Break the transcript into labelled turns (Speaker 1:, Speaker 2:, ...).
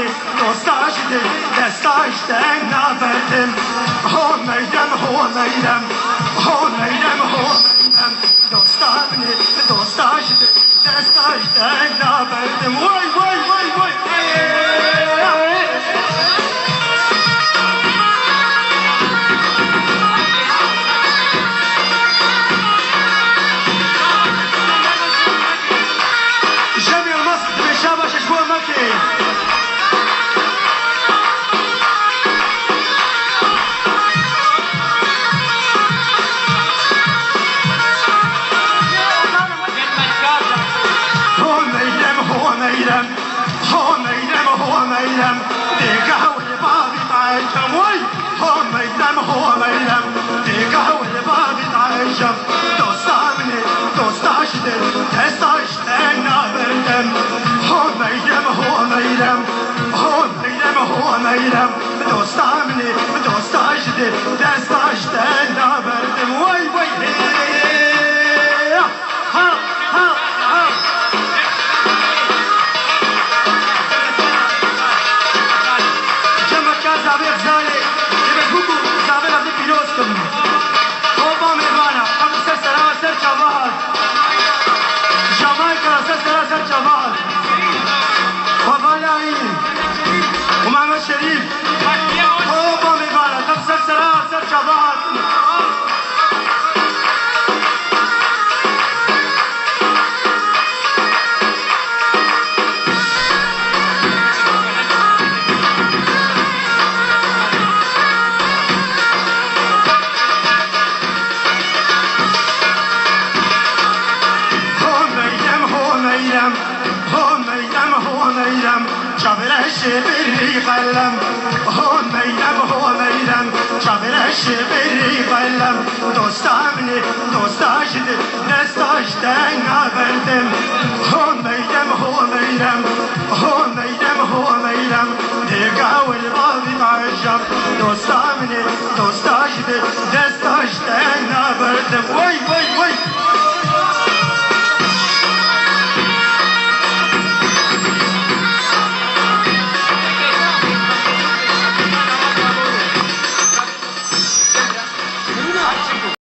Speaker 1: منی دوستاش دل دستاش دن نبردم هون میدم دوستا منی دوستاش دل دستاش دن نبردم وای وای وای وای دوستا منی دوستاش دل دستاش دن نبردم وای وای ها ها ها جمع که زاویه زالی جمع بگو زاویه لفظ پیروز کن خوبا میوانا قبل سر سر چوال جمایکا سر چوال خوبا لاین ومحمد شريف خوبا میوانا قبل سر چوال شبری قلم هون میدم شبری قلم دوستا منی دوستاش دل دستاش دن نبردم هون میدم دیگه والبابی معجب دوستا منی دوستاش دل دستاش دن نبردم وای وای وای